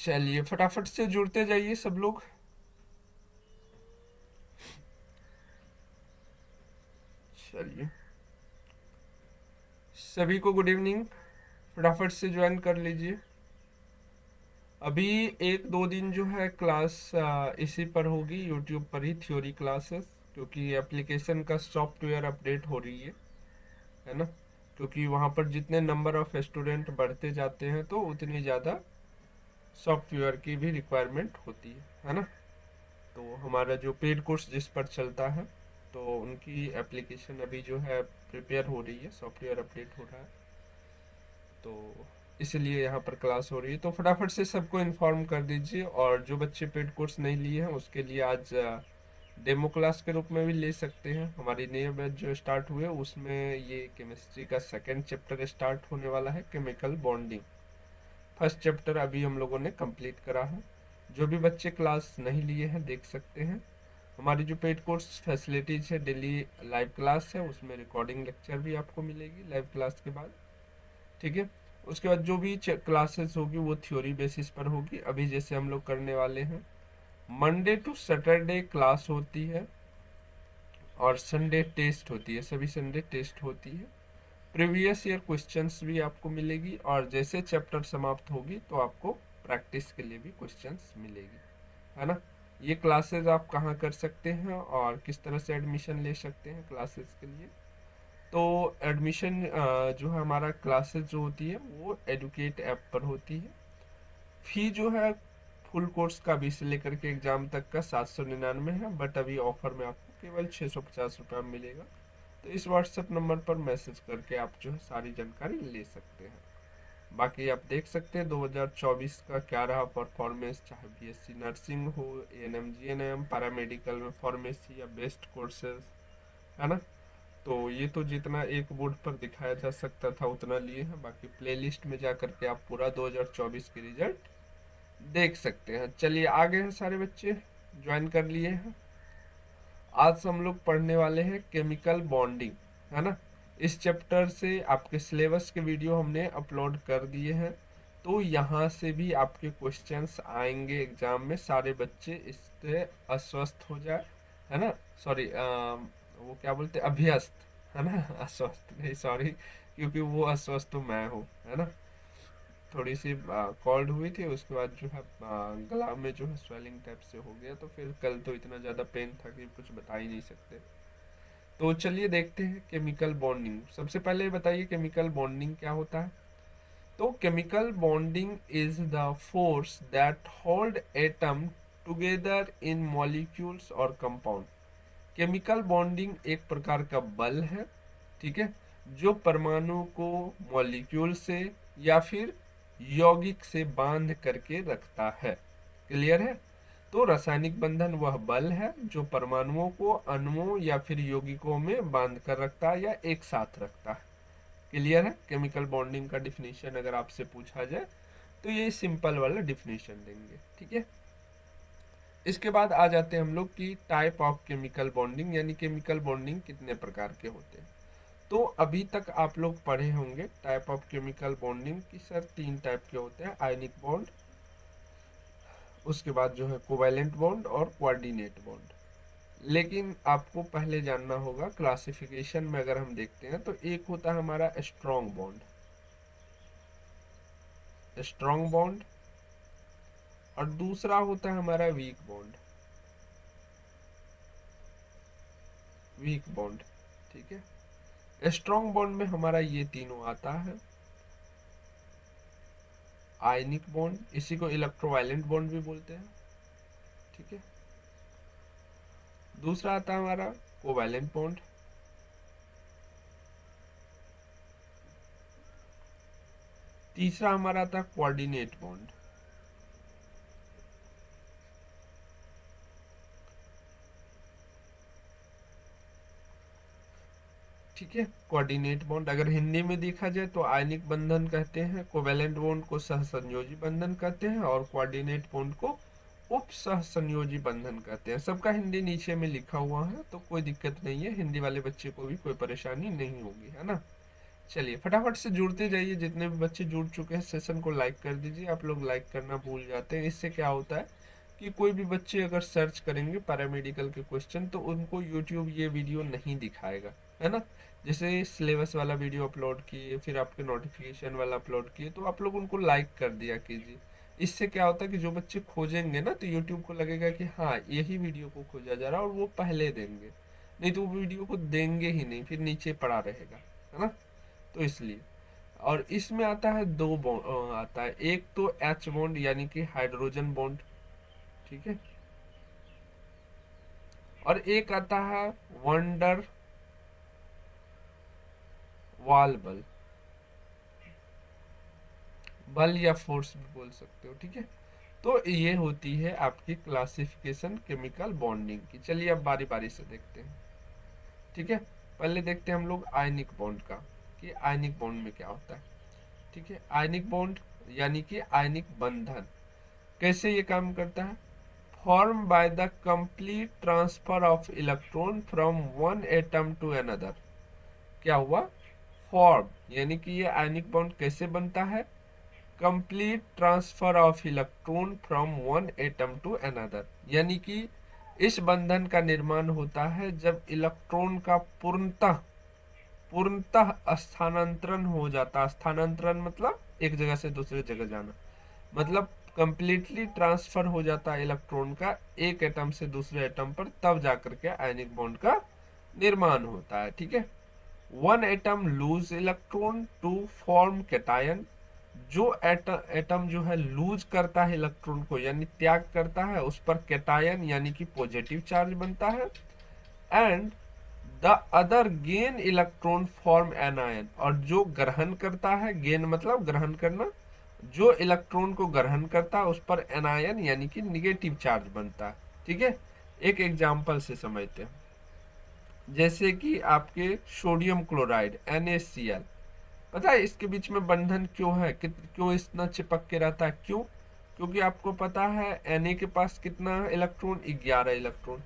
चलिए फटाफट से जुड़ते जाइए सब लोग। चलिए सभी को गुड इवनिंग। फटाफट से ज्वाइन कर लीजिए। अभी एक दो दिन जो है क्लास इसी पर होगी, यूट्यूब पर ही थ्योरी क्लासेस, क्योंकि एप्लीकेशन का सॉफ्टवेयर अपडेट हो रही है ना। क्योंकि वहाँ पर जितने नंबर ऑफ स्टूडेंट बढ़ते जाते हैं तो उतनी ज़्यादा सॉफ्टवेयर की भी रिक्वायरमेंट होती है ना। तो हमारा जो पेड कोर्स जिस पर चलता है, तो उनकी एप्लीकेशन अभी जो है प्रिपेयर हो रही है, सॉफ्टवेयर अपडेट हो रहा है, तो इसलिए यहाँ पर क्लास हो रही है। तो फटाफट से सबको इन्फॉर्म कर दीजिए। और जो बच्चे पेड कोर्स नहीं लिए हैं उसके लिए आज डेमो क्लास के रूप में भी ले सकते हैं। हमारी नई बैच जो स्टार्ट हुए उसमें ये केमिस्ट्री का सेकेंड चैप्टर स्टार्ट होने वाला है, केमिकल बॉन्डिंग। फर्स्ट चैप्टर अभी हम लोगों ने कंप्लीट करा है। जो भी बच्चे क्लास नहीं लिए हैं देख सकते हैं। हमारी जो पेड कोर्स फैसिलिटीज है, डेली लाइव क्लास है, उसमें रिकॉर्डिंग लेक्चर भी आपको मिलेगी लाइव क्लास के बाद। ठीक है। उसके बाद जो भी क्लासेस होगी वो थ्योरी बेसिस पर होगी। अभी जैसे हम लोग करने वाले हैं, मंडे टू सैटरडे क्लास होती है और संडे टेस्ट होती है, सभी संडे टेस्ट होती है। प्रीवियस ईयर क्वेश्चंस भी आपको मिलेगी और जैसे चैप्टर समाप्त होगी तो आपको प्रैक्टिस के लिए भी क्वेश्चंस मिलेगी, है ना। ये क्लासेस आप कहाँ कर सकते हैं और किस तरह से एडमिशन ले सकते हैं क्लासेस के लिए। तो एडमिशन जो है हमारा क्लासेस जो होती है वो एडुकेट ऐप पर होती है। फी जो है फुल कोर्स का 20 से लेकर के एग्जाम तक का 799 है, बट अभी ऑफर में आपको केवल 650 रुपये में मिलेगा। तो इस व्हाट्सएप नंबर पर मैसेज करके आप जो है सारी जानकारी ले सकते हैं। बाकी आप देख सकते हैं 2024 का क्या रहा परफॉर्मेंस, चाहे बीएससी नर्सिंग हो, एएनएम जीएनएम, पैरामेडिकल में फार्मेसी या बेस्ट कोर्सेज, है ना। तो ये तो जितना एक बोर्ड पर दिखाया जा सकता था उतना लिए हैं। बाकी प्लेलिस्ट में जा करके आप पूरा 2024 के रिजल्ट देख सकते हैं। चलिए आगे हैं सारे बच्चे, ज्वाइन कर लिए हैं। आज हम लोग पढ़ने वाले हैं केमिकल बॉन्डिंग, है ना। इस चैप्टर से आपके सिलेबस के वीडियो हमने अपलोड कर दिए हैं, तो यहाँ से भी आपके क्वेश्चंस आएंगे एग्जाम में। सारे बच्चे इससे अस्वस्थ हो जाए, है ना। सॉरी, वो क्या बोलते हैं, अभ्यस्त, है ना। अस्वस्थ नहीं, सॉरी, क्योंकि वो अस्वस्थ तो मैं हूँ, है ना। थोड़ी सी कॉल्ड हुई थी, उसके बाद जो है गला में जो है स्वेलिंग टाइप से हो गया, तो फिर कल तो इतना ज़्यादा पेन था कि कुछ बता ही नहीं सकते। तो चलिए देखते हैं केमिकल बॉन्डिंग। सबसे पहले बताइए केमिकल बॉन्डिंग क्या होता है। तो chemical bonding is the force that hold atom together in molecules और कंपाउंड। केमिकल बॉन्डिंग एक प्रकार का बल है, ठीक है, जो परमाणु को मॉलिक्यूल से या फिर यौगिक से बांध करके रखता है। क्लियर है। तो रासायनिक बंधन वह बल है जो परमाणुओं को अणुओं या फिर यौगिकों में बांध कर रखता है या एक साथ रखता है। क्लियर है। केमिकल बॉन्डिंग का डिफिनेशन अगर आपसे पूछा जाए तो ये सिंपल वाला डिफिनेशन देंगे, ठीक है। इसके बाद आ जाते हैं हम लोग की टाइप ऑफ केमिकल बॉन्डिंग, यानी केमिकल बॉन्डिंग कितने प्रकार के होते हैं। तो अभी तक आप लोग पढ़े होंगे टाइप ऑफ केमिकल बॉन्डिंग की सर 3 टाइप के होते हैं, आयनिक बॉन्ड, उसके बाद जो है कोवैलेंट बॉन्ड और कोऑर्डिनेट बॉन्ड। लेकिन आपको पहले जानना होगा क्लासिफिकेशन में अगर हम देखते हैं तो एक होता है हमारा स्ट्रॉन्ग बॉन्ड, स्ट्रॉन्ग बॉन्ड, और दूसरा होता है हमारा वीक बॉन्ड, वीक बॉन्ड, ठीक है। स्ट्रॉन्ग बॉन्ड में हमारा ये तीनों आता है, आयनिक बॉन्ड, इसी को इलेक्ट्रोवायलेंट बॉन्ड भी बोलते हैं, ठीक है। दूसरा आता है हमारा कोवैलेंट बॉन्ड, तीसरा हमारा आता है कोऑर्डिनेट बॉन्ड। ठीक है। कोऑर्डिनेट बॉन्ड अगर हिंदी में देखा जाए तो आयनिक बंधन कहते हैं, कोवैलेंट बॉन्ड को सहसंयोजी बंधन कहते हैं और कोऑर्डिनेट बॉन्ड को उप सहसंयोजी बंधन कहते हैं। सबका हिंदी नीचे में लिखा हुआ है, तो कोई दिक्कत नहीं है, हिंदी वाले बच्चे को भी कोई परेशानी नहीं होगी, है ना। चलिए फटाफट से जुड़ते जाइए, जितने भी बच्चे जुड़ चुके हैं सेशन को लाइक कर दीजिए। आप लोग लाइक करना भूल जाते हैं, इससे क्या होता है कि कोई भी बच्चे अगर सर्च करेंगे पैरामेडिकल के क्वेश्चन तो उनको यूट्यूब ये वीडियो नहीं दिखाएगा, है ना। जैसे सिलेबस वाला वीडियो अपलोड किए, फिर आपके नोटिफिकेशन वाला अपलोड किए, तो आप लोग उनको लाइक कर दिया कीजिए। इससे क्या होता है कि जो बच्चे खोजेंगे ना तो यूट्यूब को लगेगा कि हाँ यही वीडियो को खोजा जा रहा है और वो पहले देंगे, नहीं तो वो वीडियो को देंगे ही नहीं, फिर नीचे पड़ा रहेगा, है ना। तो इसलिए, और इसमें आता है दो बॉन्ड आता है, एक तो एच बॉन्ड यानी कि हाइड्रोजन बॉन्ड, ठीक है, और एक आता है वंडर वाल बल, बल या फोर्स भी बोल सकते हो, ठीक है। तो ये होती है आपकी क्लासिफिकेशन केमिकल बॉन्डिंग की। चलिए अब बारी बारी से देखते हैं, ठीक है। पहले देखते हैं हम लोग आयनिक बॉन्ड का, कि आयनिक बॉन्ड में क्या होता है, ठीक है। आयनिक बॉन्ड यानी कि आयनिक बंधन कैसे ये काम करता है, form by the complete transfer of electron from one atom to another. क्या हुआ, फॉर्म यानी कि ये आयनिक बॉन्ड कैसे बनता है, complete transfer of electron from one atom to another, यानी कि इस बंधन का निर्माण होता है जब इलेक्ट्रॉन का पूर्णतः पूर्णतः स्थानांतरण हो जाता, स्थानांतरण मतलब एक जगह से दूसरे जगह जाना, मतलब कंप्लीटली ट्रांसफर हो जाता है इलेक्ट्रॉन का एक एटम से दूसरे एटम पर, तब जाकर के आयनिक बॉन्ड का निर्माण होता है, ठीक है। One atom lose electron to form cation, जो एटम जो है लूज करता है इलेक्ट्रॉन को यानी त्याग करता है, उस पर कैटायन यानी कि पॉजिटिव चार्ज बनता है, and the other gain electron form anion, और जो ग्रहण करता है, गेन मतलब ग्रहण करना, जो इलेक्ट्रॉन को ग्रहण करता है उस पर एनायन यानी कि निगेटिव चार्ज बनता है, ठीक है। एक एग्जांपल से समझते हैं, जैसे कि आपके सोडियम क्लोराइड NaCl, पता है इसके बीच में बंधन क्यों है, क्यों इतना चिपक के रहता है, क्यों, क्योंकि आपको पता है Na के पास कितना इलेक्ट्रॉन, 11 इलेक्ट्रॉन,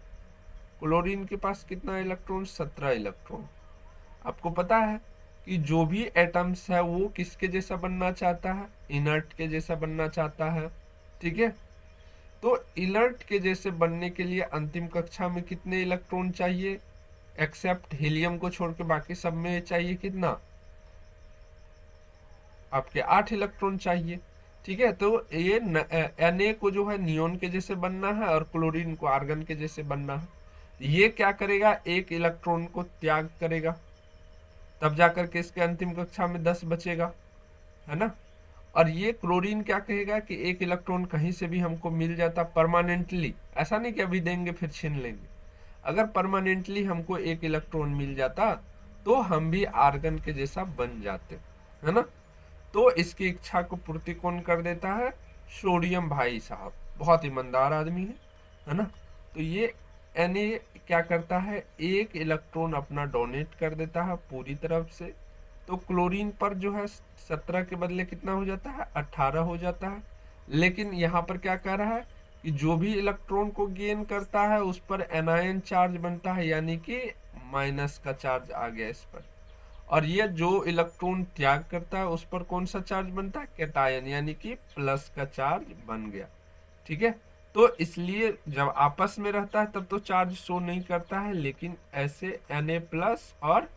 क्लोरीन के पास कितना इलेक्ट्रॉन, 17 इलेक्ट्रॉन। आपको पता है कि जो भी एटम्स है वो किसके जैसा बनना चाहता है, इनर्ट के जैसा बनना चाहता है, ठीक है। तो इनर्ट के जैसे बनने के लिए अंतिम कक्षा में कितने इलेक्ट्रॉन चाहिए, एक्सेप्ट हीलियम को छोड़ के बाकी सब में चाहिए कितना, आपके 8 इलेक्ट्रॉन चाहिए, ठीक है। तो ये Na को जो है नियोन के जैसे बनना है और क्लोरीन को आर्गन के जैसे बनना है, ये क्या करेगा, एक इलेक्ट्रॉन को त्याग करेगा, तब जाकर के इसके अंतिम कक्षा में 10 बचेगा, है ना। और ये क्लोरीन क्या कहेगा कि एक इलेक्ट्रॉन कहीं से भी हमको मिल जाता परमानेंटली, ऐसा नहीं कि अभी देंगे फिर छीन लेंगे, अगर परमानेंटली हमको एक इलेक्ट्रॉन मिल जाता तो हम भी आर्गन के जैसा बन जाते, है ना। तो इसकी इच्छा को पूर्ति कौन कर देता है, सोडियम भाई साहब, बहुत ईमानदार आदमी है ना। तो ये Na क्या करता है, एक इलेक्ट्रॉन अपना डोनेट कर देता है पूरी तरफ से, तो क्लोरीन पर जो है 17 के बदले कितना हो जाता है, 18 हो जाता है। लेकिन यहाँ पर क्या कह रहा है कि जो भी इलेक्ट्रॉन को गेन करता है उस पर एनायन चार्ज बनता है, यानी कि माइनस का चार्ज आ गया इस पर, और ये जो इलेक्ट्रॉन त्याग करता है उस पर कौन सा चार्ज बनता है, कैटायन यानी कि प्लस का चार्ज बन गया, ठीक है। तो इसलिए जब आपस में रहता है तब तो चार्ज शो नहीं करता है, लेकिन ऐसे Na प्लस और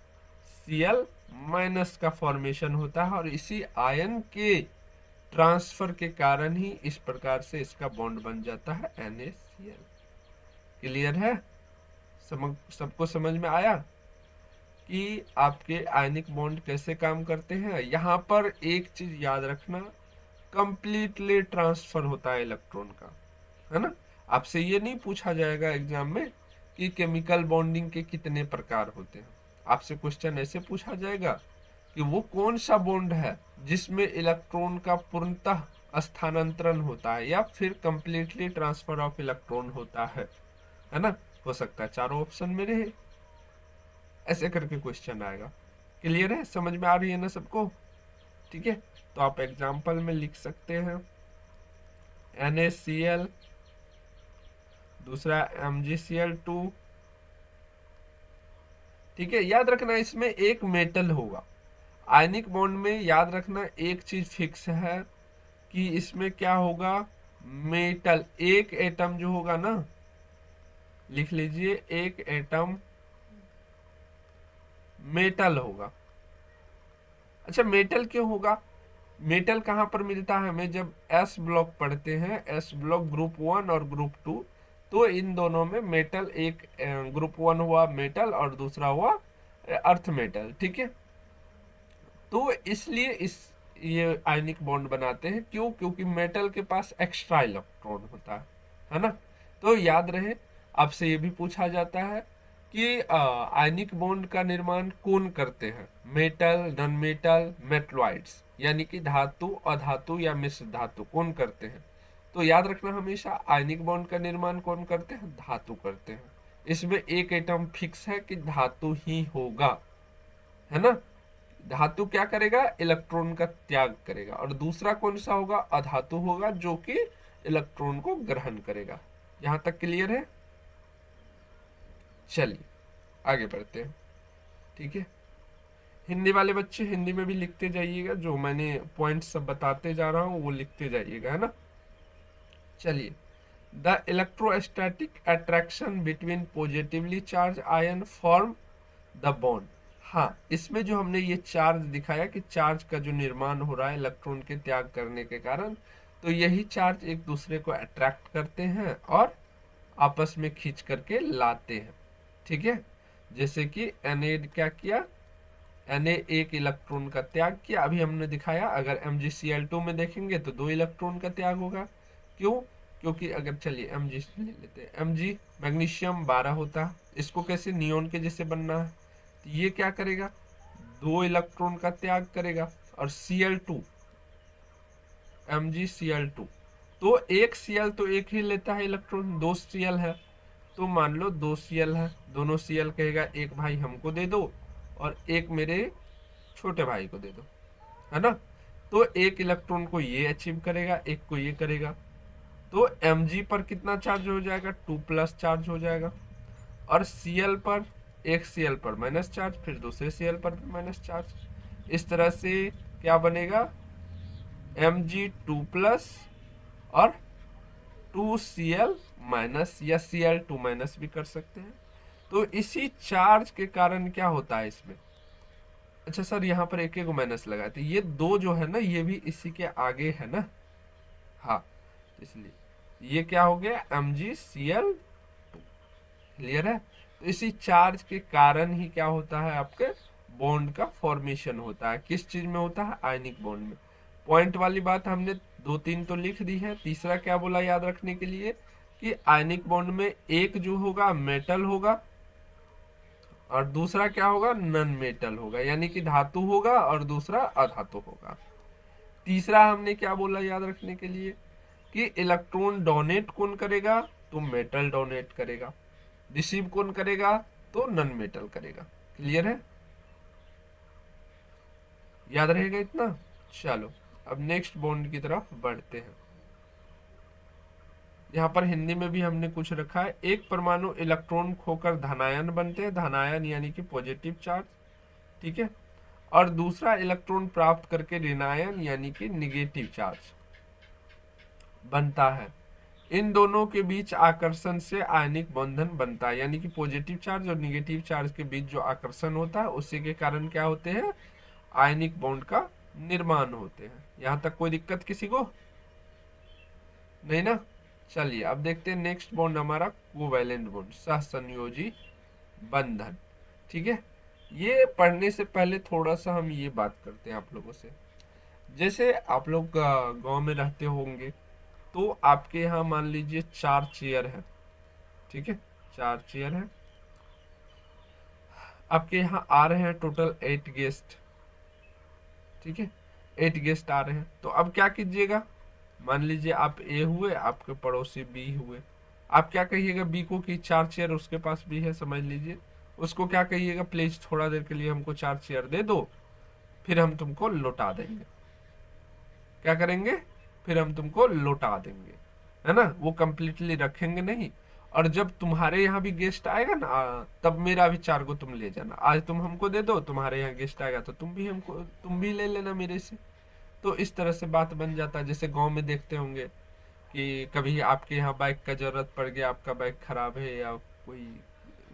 Cl माइनस का फॉर्मेशन होता है, और इसी आयन के ट्रांसफर के कारण ही इस प्रकार से इसका बॉन्ड बन जाता है NaCl। क्लियर है, सबको समझ में आया कि आपके आयनिक बॉन्ड कैसे काम करते हैं। यहाँ पर एक चीज याद रखना, कंप्लीटली ट्रांसफर होता है इलेक्ट्रॉन का, है ना। आपसे ये नहीं पूछा जाएगा एग्जाम में कि केमिकल बॉन्डिंग के कितने प्रकार होते हैं, आपसे क्वेश्चन ऐसे पूछा जाएगा कि वो कौन सा बॉन्ड है जिसमें इलेक्ट्रॉन का पूर्णतः स्थानांतरण होता है या फिर कंप्लीटली ट्रांसफर ऑफ इलेक्ट्रॉन होता है ना। हो सकता है चारों ऑप्शन में रहे, ऐसे करके क्वेश्चन आएगा। क्लियर है, समझ में आ रही है ना सबको, ठीक है। तो आप एग्जाम्पल में लिख सकते हैं NaCl, दूसरा MgCl2, ठीक है। याद रखना इसमें एक मेटल होगा, आयनिक बॉन्ड में याद रखना एक चीज फिक्स है कि इसमें क्या होगा, मेटल, एक एटम जो होगा ना, लिख लीजिए, एक एटम मेटल होगा। अच्छा, मेटल क्यों होगा? मेटल कहाँ पर मिलता है हमें? जब एस ब्लॉक पढ़ते हैं, एस ब्लॉक ग्रुप 1 और ग्रुप 2, तो इन दोनों में मेटल, एक ग्रुप 1 हुआ मेटल और दूसरा हुआ अर्थ मेटल, ठीक है। तो इसलिए इस ये आयनिक बॉन्ड बनाते हैं, क्यों? क्योंकि मेटल के पास एक्स्ट्रा इलेक्ट्रॉन होता है ना। तो याद रहे, आपसे ये भी पूछा जाता है कि आयनिक बॉन्ड का निर्माण कौन करते हैं? मेटल, नॉन मेटल, मेटलॉइड्स, यानी कि धातु, अधातु या मिश्र धातु, कौन करते हैं? तो याद रखना हमेशा, आयनिक बॉन्ड का निर्माण कौन करते हैं? धातु करते हैं। इसमें एक एटम फिक्स है कि धातु ही होगा, है ना। धातु क्या करेगा? इलेक्ट्रॉन का त्याग करेगा। और दूसरा कौन सा होगा? अधातु होगा, जो कि इलेक्ट्रॉन को ग्रहण करेगा। यहां तक क्लियर है? चलिए आगे बढ़ते हैं, ठीक है। हिंदी वाले बच्चे हिंदी में भी लिखते जाइएगा, जो मैंने पॉइंट सब बताते जा रहा हूं वो लिखते जाइएगा, है ना। चलिए, the electrostatic attraction between positively charge ion form the bond. हाँ, इसमें जो हमने ये चार्ज दिखाया कि चार्ज का जो निर्माण हो रहा है इलेक्ट्रॉन के त्याग करने के कारण, तो यही चार्ज एक दूसरे को अट्रैक्ट करते हैं और आपस में खींच करके लाते हैं, ठीक है। जैसे कि Na क्या किया, Na एक इलेक्ट्रॉन का त्याग किया, अभी हमने दिखाया। अगर MgCl2 में देखेंगे तो 2 इलेक्ट्रॉन का त्याग होगा। क्यों? क्योंकि अगर, चलिए Mg ले लेते हैं, Mg मैग्नीशियम 12 होता है, इसको कैसे नियोन के जैसे बनना है, तो ये क्या करेगा, 2 इलेक्ट्रॉन का त्याग करेगा। और Cl2, MgCl2, तो एक Cl तो एक ही लेता है इलेक्ट्रॉन, 2 Cl है, तो मान लो 2 Cl है, दोनों Cl कहेगा एक भाई हमको दे दो और एक मेरे छोटे भाई को दे दो, है ना। तो एक इलेक्ट्रॉन को ये अचीव करेगा, एक को ये करेगा। तो Mg पर कितना चार्ज हो जाएगा? 2+ चार्ज हो जाएगा। और Cl पर, एक Cl पर माइनस चार्ज, फिर दूसरे Cl पर भी माइनस चार्ज। इस तरह से क्या बनेगा, Mg2+ और 2Cl माइनस, या Cl2 माइनस भी कर सकते हैं। तो इसी चार्ज के कारण क्या होता है इसमें, अच्छा सर यहाँ पर एक एक माइनस लगाए थे, ये दो जो है ना, ये भी इसी के आगे है ना, हाँ, इसलिए ये क्या हो गया, MgCl2। क्लियर है? तो इसी चार्ज के कारण ही क्या होता है, आपके बॉन्ड का फॉर्मेशन होता है। किस चीज में होता है? आयनिक बॉन्ड में। पॉइंट वाली बात हमने 2-3 तो लिख दी है। तीसरा क्या बोला याद रखने के लिए, कि आयनिक बॉन्ड में एक जो होगा मेटल होगा और दूसरा क्या होगा, नॉन मेटल होगा, यानी कि धातु होगा और दूसरा अधातु होगा। तीसरा हमने क्या बोला याद रखने के लिए, कि इलेक्ट्रॉन डोनेट कौन करेगा, तो मेटल डोनेट करेगा। रिसीव कौन करेगा, तो नॉन मेटल करेगा। क्लियर है? याद रहेगा इतना? चलो अब नेक्स्ट बॉन्ड की तरफ बढ़ते हैं। यहाँ पर हिंदी में भी हमने कुछ रखा है, एक परमाणु इलेक्ट्रॉन खोकर धनायन बनते हैं, धनायन यानी कि पॉजिटिव चार्ज, ठीक है। और दूसरा इलेक्ट्रॉन प्राप्त करके ऋणायन यानी कि निगेटिव चार्ज बनता है। इन दोनों के बीच आकर्षण से आयनिक बंधन बनता है, यानी कि पॉजिटिव चार्ज और निगेटिव चार्ज के बीच जो आकर्षण होता है उसी के कारण क्या होते हैं, आयनिक बॉन्ड का निर्माण होते हैं। यहां तक कोई दिक्कत किसी को नहीं ना? चलिए अब देखते हैं नेक्स्ट बॉन्ड हमारा कोवैलेंट बॉन्ड, सहसंयोजी बंधन, ठीक है। ये पढ़ने से पहले थोड़ा सा हम ये बात करते हैं आप लोगों से। जैसे आप लोग गांव में रहते होंगे, तो आपके यहाँ मान लीजिए 4 चेयर है, ठीक है, 4 चेयर है। आपके यहाँ आ रहे हैं टोटल 8 गेस्ट, ठीक है, 8 गेस्ट आ रहे हैं। तो अब क्या कीजिएगा, मान लीजिए आप ए हुए, आपके पड़ोसी बी हुए। आप क्या कहिएगा बी को, कि 4 चेयर उसके पास भी है, समझ लीजिए। उसको क्या कहिएगा, प्लीज थोड़ा देर के लिए हमको 4 चेयर दे दो, फिर हम तुमको लौटा देंगे। क्या करेंगे, फिर हम तुमको लौटा देंगे, है ना। वो कंप्लीटली रखेंगे नहीं, और जब तुम्हारे यहाँ भी गेस्ट आएगा ना, तब मेरा भी 4 गो तुम ले जाना। आज तुम हमको दे दो, तुम्हारे यहाँ गेस्ट आएगा तो तुम भी ले लेना मेरे से। तो इस तरह से बात बन जाता है। जैसे गांव में देखते होंगे कि कभी आपके यहाँ बाइक का जरूरत पड़ गया, आपका बाइक खराब है या कोई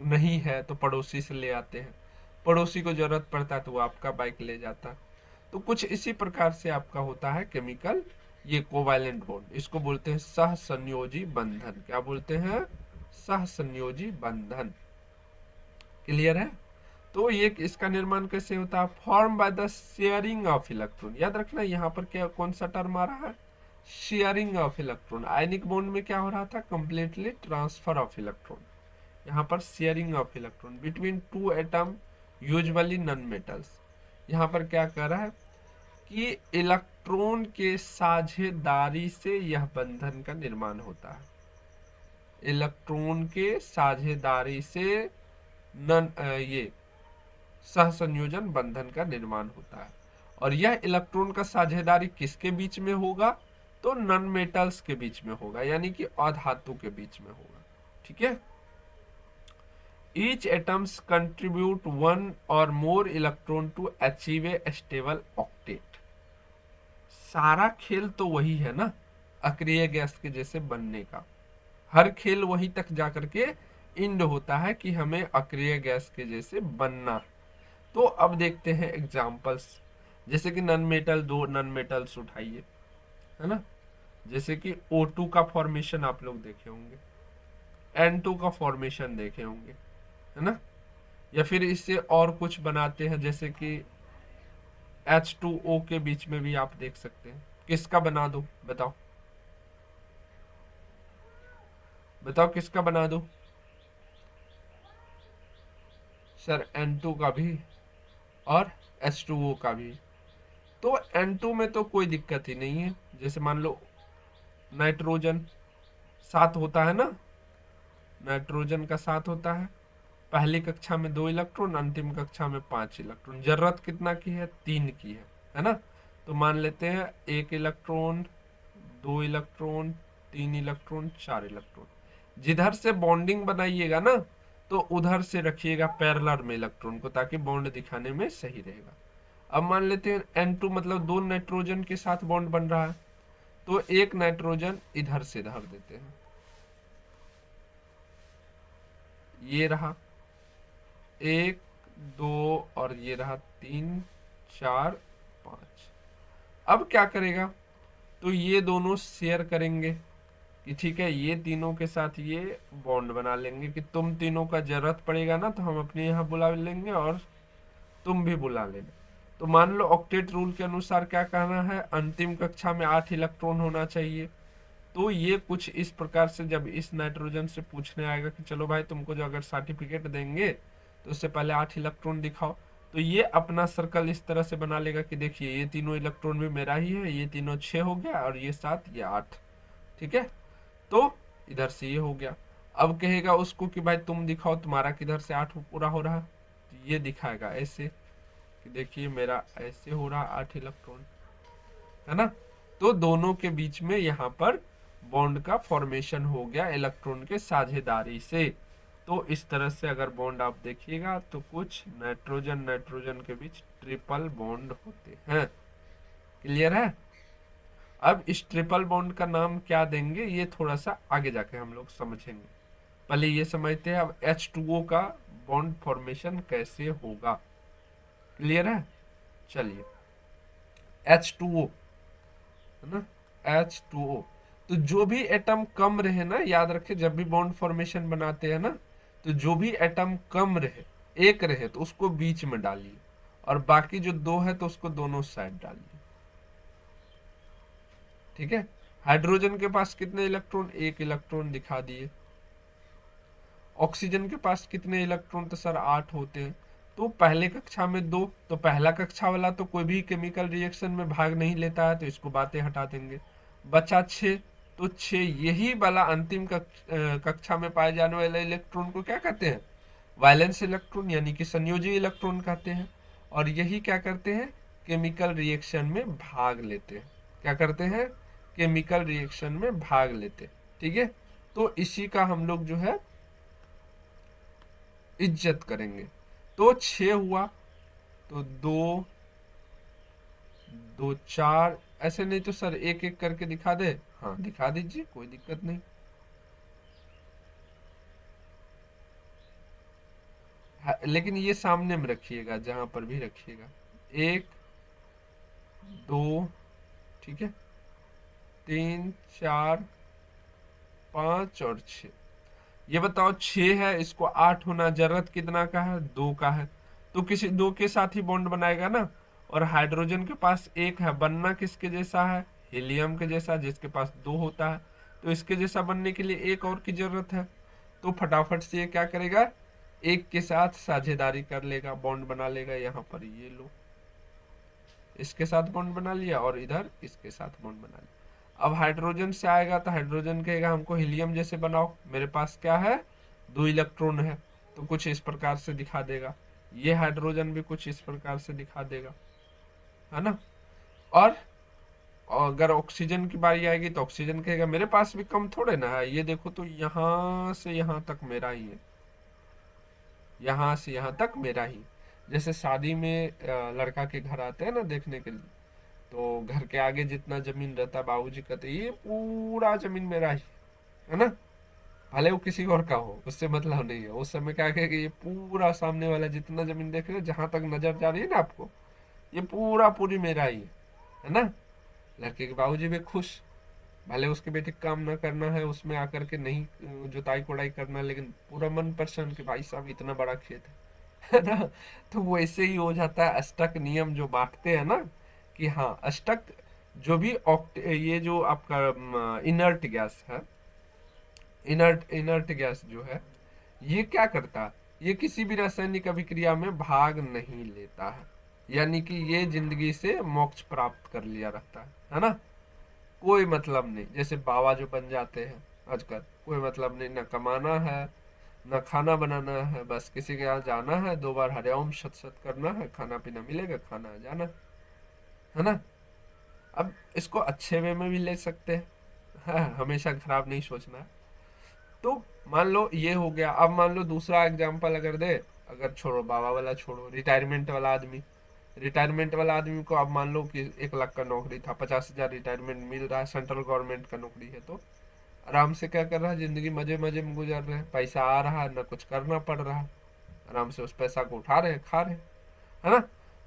नहीं है, तो पड़ोसी से ले आते हैं। पड़ोसी को जरूरत पड़ता है तो वो आपका बाइक ले जाता है। तो कुछ इसी प्रकार से आपका होता है केमिकल ये कोवैलेंट बॉन्ड। इसको बोलते हैं सहसंयोजी बंधन। क्या बोलते हैं? सहसंयोजी बंधन। क्लियर है? तो ये इसका निर्माण कैसे होता है? Form by the sharing of electron. याद रखना यहाँ पर क्या कौन सा टर्म आ रहा है? Sharing of electron. Ionic bond में क्या हो रहा था? Completely transfer of electron. यहाँ पर sharing of electron between two atom usually non metals. यहाँ पर क्या कर रहा है कि इलेक्ट्रॉन के साझेदारी से यह बंधन का निर्माण होता है। इलेक्ट्रॉन के साझेदारी से ये सहसंयोजन बंधन का निर्माण होता है। और यह इलेक्ट्रॉन का साझेदारी किसके बीच में होगा? तो नॉन मेटल्स के बीच में होगा, यानी कि अधातु के बीच में होगा। ठीक है। Each atoms contribute one or more electron to achieve a stable octet। सारा खेल तो वही है ना, अक्रिय गैस के जैसे बनने का। हर खेल वहीं तक जाकर के इंड होता है कि हमें अक्रिय गैस के जैसे बनना। तो अब देखते हैं एग्जांपल्स। जैसे कि नॉन मेटल, दो नॉन मेटल्स उठाइए, है ना। जैसे कि O2 का फॉर्मेशन आप लोग देखे होंगे, N2 का फॉर्मेशन देखे होंगे, है ना। या फिर इससे और कुछ बनाते हैं, जैसे कि H2O के बीच में भी आप देख सकते हैं। किसका बना दो बताओ? बताओ किसका बना दो? सर N2 का भी और H2O का भी। तो N2 में तो कोई दिक्कत ही नहीं है। जैसे मान लो नाइट्रोजन साथ होता है ना, नाइट्रोजन का साथ होता है। पहली कक्षा में 2 इलेक्ट्रॉन, अंतिम कक्षा में 5 इलेक्ट्रॉन। जरूरत कितना की है? 3 की है ना। तो मान लेते हैं 1 इलेक्ट्रॉन, 2 इलेक्ट्रॉन, 3 इलेक्ट्रॉन, 4 इलेक्ट्रॉन। जिधर से बॉन्डिंग बनाइएगा ना, तो उधर से रखिएगा पैरेलल में इलेक्ट्रॉन को, ताकि बॉन्ड दिखाने में सही रहेगा। अब मान लेते हैं N2 मतलब 2 नाइट्रोजन के साथ बॉन्ड बन रहा है, तो 1 नाइट्रोजन इधर से धर देते हैं। ये रहा 1, 2 और ये रहा 3, 4, 5। अब क्या करेगा? तो ये दोनों शेयर करेंगे कि ठीक है, ये तीनों के साथ ये बॉन्ड बना लेंगे कि तुम तीनों का जरूरत पड़ेगा ना तो हम अपने यहाँ बुला लेंगे और तुम भी बुला लेना। तो मान लो ऑक्टेट रूल के अनुसार क्या कहना है? अंतिम कक्षा में 8 इलेक्ट्रॉन होना चाहिए। तो ये कुछ इस प्रकार से जब इस नाइट्रोजन से पूछने आएगा कि चलो भाई तुमको जो अगर सर्टिफिकेट देंगे तो उससे पहले 8 इलेक्ट्रॉन दिखाओ, तो ये अपना सर्कल इस तरह से बना लेगा कि देखिए ये तीनों इलेक्ट्रॉन भी मेरा ही है, ये तीनों 6 हो गया और ये 7, ये 8। ठीक है। तो इधर से ये हो गया। अब कहेगा उसको कि भाई तुम दिखाओ तुम्हारा किधर से 8 पूरा हो रहा है। तो ये दिखाएगा ऐसे कि देखिए मेरा ऐसे हो रहा 8 इलेक्ट्रॉन, है ना। तो दोनों के बीच में यहाँ पर बॉन्ड का फॉर्मेशन हो गया इलेक्ट्रॉन के साझेदारी से। तो इस तरह से अगर बॉन्ड आप देखिएगा तो कुछ नाइट्रोजन नाइट्रोजन के बीच ट्रिपल बॉन्ड होते हैं। क्लियर है? अब इस ट्रिपल बॉन्ड का नाम क्या देंगे ये थोड़ा सा आगे जाके हम लोग समझेंगे। पहले ये समझते हैं अब H2O का बॉन्ड फॉर्मेशन कैसे होगा। क्लियर है? चलिए H2O, है ना, H2O। तो जो भी एटम कम रहे ना, याद रखे जब भी बॉन्ड फॉर्मेशन बनाते हैं ना, तो जो भी एटम कम रहे, एक रहे तो उसको बीच में डालिए, और बाकी जो 2 है तो उसको दोनों साइड डालिए। ठीक है। हाइड्रोजन के पास कितने इलेक्ट्रॉन? 1 इलेक्ट्रॉन दिखा दिए। ऑक्सीजन के पास कितने इलेक्ट्रॉन? तो सर 8 होते हैं। तो पहले कक्षा में 2, तो पहला कक्षा वाला तो कोई भी केमिकल रिएक्शन में भाग नहीं लेता है, तो इसको बातें हटा देंगे। बचा 6, तो 6 यही वाला अंतिम कक्षा में पाए जाने वाले इलेक्ट्रॉन को क्या कहते हैं? वैलेंस इलेक्ट्रॉन, यानी कि संयोजी इलेक्ट्रॉन कहते हैं। और यही क्या करते हैं? केमिकल रिएक्शन में भाग लेते हैं। क्या करते हैं? केमिकल रिएक्शन में भाग लेते हैं। ठीक है। तो इसी का हम लोग जो है इज्जत करेंगे। तो 6 हुआ, तो 2, 2 4, ऐसे नहीं तो सर एक एक करके दिखा दे। हाँ दिखा दीजिए, कोई दिक्कत नहीं। हाँ, लेकिन ये सामने में रखिएगा, जहां पर भी रखिएगा। 1, 2, ठीक है, 3, 4, 5 और 6। ये बताओ 6 है, इसको 8 होना जरूरत कितना का है? 2 का है। तो किसी 2 के साथ ही बॉन्ड बनाएगा ना। और हाइड्रोजन के पास 1 है, बनना किसके जैसा है? हीलियम के जैसा, जिसके पास 2 होता है। तो इसके जैसा बनने के लिए एक और की जरूरत है। तो फटाफट से ये क्या करेगा, एक के साथ साझेदारी कर लेगा, बॉन्ड बना लेगा। यहाँ पर ये लो, इसके साथ बॉन्ड बना लिया, और इधर इसके साथ बॉन्ड बना लिया। अब हाइड्रोजन से आएगा तो हाइड्रोजन कहेगा हमको हीलियम जैसे बनाओ। मेरे पास क्या है? 2 इलेक्ट्रॉन है, तो कुछ इस प्रकार से दिखा देगा। ये हाइड्रोजन भी कुछ इस प्रकार से दिखा देगा, है ना। और अगर ऑक्सीजन की बारी आएगी तो ऑक्सीजन कहेगा मेरे पास भी कम थोड़े ना है, ये देखो तो यहाँ से यहाँ तक मेरा ही है, यहाँ से यहाँ तक मेरा ही। जैसे शादी में लड़का के घर आते हैं ना देखने के लिए, तो घर के आगे जितना जमीन रहता है बाबूजी कहते ये पूरा जमीन मेरा ही है ना। भले वो किसी और का हो, उससे मतलब नहीं है। उस समय क्या कहेगा, ये पूरा सामने वाला जितना जमीन देख रहे हो, जहां तक नजर जा रही है ना आपको, ये पूरा पूरी मेरा ही है ना। लड़के के बाबूजी भी खुश। भले उसके बेटे काम ना करना है उसमें आकर के, नहीं जुताई कोड़ाई करना, लेकिन पूरा मन प्रसन्न कि भाई साहब इतना बड़ा खेत है ना। तो वैसे ही हो जाता है। अष्टक नियम जो बांटते हैं ना, कि हाँ अष्टक जो भी ये जो आपका इनर्ट गैस है, इनर्ट इनर्ट गैस जो है, ये क्या करता है, ये किसी भी रासायनिक अभिक्रिया में भाग नहीं लेता है। यानी कि ये जिंदगी से मोक्ष प्राप्त कर लिया रहता है ना। कोई मतलब नहीं। जैसे बाबा जो बन जाते हैं आजकल, कोई मतलब नहीं, ना कमाना है ना खाना बनाना है, बस किसी के यहाँ जाना है, 2 बार हरे ओम सत सत करना है, खाना पीना मिलेगा, खाना जाना, है ना। अब इसको अच्छे वे में भी ले सकते हैं, हाँ, हमेशा खराब नहीं सोचना है। तो मान लो ये हो गया। अब मान लो दूसरा एग्जांपल अगर दे, अगर छोड़ो बाबा वाला, छोड़ो रिटायरमेंट वाला आदमी। रिटायरमेंट वाला आदमी को अब मान लो कि 1 लाख का नौकरी था, 50,000 रिटायरमेंट मिल रहा है, सेंट्रल गवर्नमेंट का नौकरी है, तो आराम से क्या कर रहा है, जिंदगी मजे मजे में गुजर रहे हैं, पैसा आ रहा है, ना कुछ करना पड़ रहा है, आराम से उस पैसा को उठा रहे हैं, खा रहे हैं, है ना।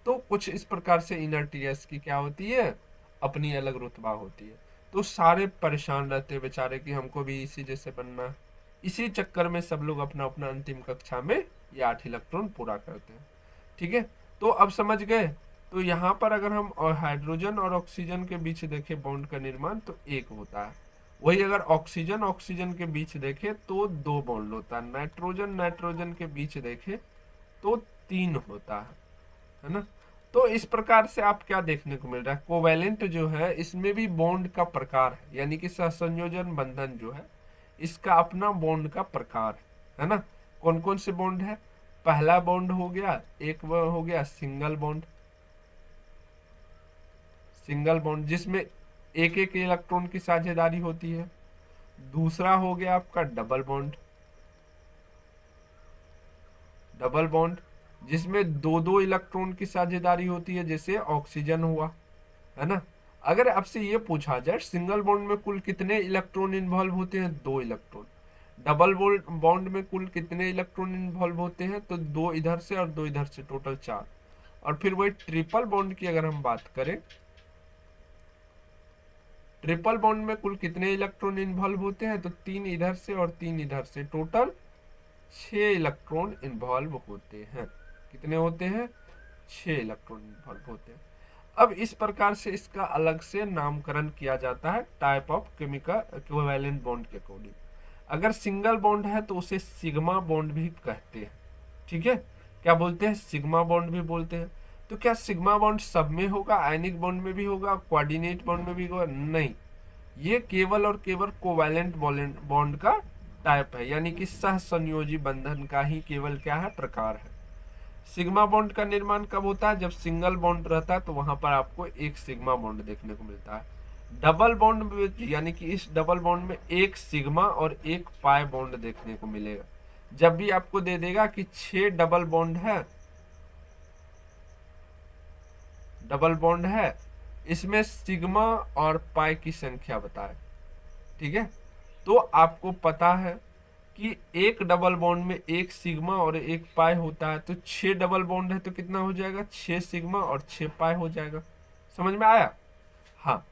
तो कुछ इस प्रकार से इनर टीएस की क्या होती है, अपनी अलग रुतबा होती है। तो सारे परेशान रहते हैं बेचारे कि हमको भी इसी जैसे बनना है। इसी चक्कर में सब लोग अपना अपना अंतिम कक्षा में ये 8 इलेक्ट्रॉन पूरा करते हैं। ठीक है, तो अब समझ गए। तो यहाँ पर अगर हम हाइड्रोजन और ऑक्सीजन के बीच देखें बॉन्ड का निर्माण, तो एक होता है। वही अगर ऑक्सीजन ऑक्सीजन के बीच देखे तो 2 बॉन्ड होता है। नाइट्रोजन नाइट्रोजन के बीच देखे तो 3 होता है ना। तो इस प्रकार से आप क्या देखने को मिल रहा है, कोवैलेंट जो है इसमें भी बॉन्ड का प्रकार है, यानी कि सहसंयोजन बंधन जो है इसका अपना बॉन्ड का प्रकार है ना। कौन कौन से बॉन्ड है? पहला बॉन्ड हो गया, एक वो हो गया सिंगल बॉन्ड, सिंगल बॉन्ड जिसमें एक एक इलेक्ट्रॉन की साझेदारी होती है। दूसरा हो गया आपका डबल बॉन्ड, डबल बॉन्ड जिसमें 2 2 इलेक्ट्रॉन की साझेदारी होती है, जैसे ऑक्सीजन हुआ, है ना। अगर आपसे ये पूछा जाए सिंगल बॉन्ड में कुल कितने इलेक्ट्रॉन इन्वॉल्व होते हैं, 2 इलेक्ट्रॉन। डबल बॉन्ड में कुल कितने इलेक्ट्रॉन इन्वॉल्व होते हैं, तो 2 इधर से और 2 इधर से, टोटल 4। और फिर वही ट्रिपल बॉन्ड की अगर हम बात करें, ट्रिपल बॉन्ड में कुल कितने इलेक्ट्रॉन इन्वॉल्व होते हैं, तो 3 इधर से और 3 इधर से, टोटल 6 इलेक्ट्रॉन इन्वॉल्व होते हैं। कितने होते हैं? 6 इलेक्ट्रॉन इन्वॉल्व होते हैं। अब इस प्रकार से इसका अलग से नामकरण किया जाता है type of chemical equivalent bond के अकॉर्डिंग। अगर सिंगल बॉन्ड है तो उसे सिग्मा बॉन्ड भी कहते हैं। ठीक है, क्या बोलते हैं? सिग्मा बॉन्ड भी बोलते हैं। तो क्या सिग्मा बॉन्ड सब में होगा, आयनिक बॉन्ड में भी होगा, कोऑर्डिनेट बॉन्ड में भी होगा? नहीं, ये केवल और केवल कोवैलेंट बॉन्ड का टाइप है, यानी कि सहसंयोजी बंधन का ही केवल क्या है, प्रकार है। सिग्मा बॉन्ड का निर्माण कब होता है? जब सिंगल बॉन्ड रहता है तो वहां पर आपको एक सिग्मा बॉन्ड देखने को मिलता है। डबल बॉन्ड में यानी कि इस डबल बॉन्ड में एक सिग्मा और एक पाई बॉन्ड देखने को मिलेगा। जब भी आपको दे देगा कि 6 डबल बॉन्ड है, डबल बॉन्ड है, इसमें सिग्मा और पाई की संख्या बताए, ठीक है, तो आपको पता है कि एक डबल बॉन्ड में एक सिग्मा और एक पाई होता है, तो 6 डबल बॉन्ड है तो कितना हो जाएगा, 6 सिग्मा और 6 पाई हो जाएगा। समझ में आया? हाँ।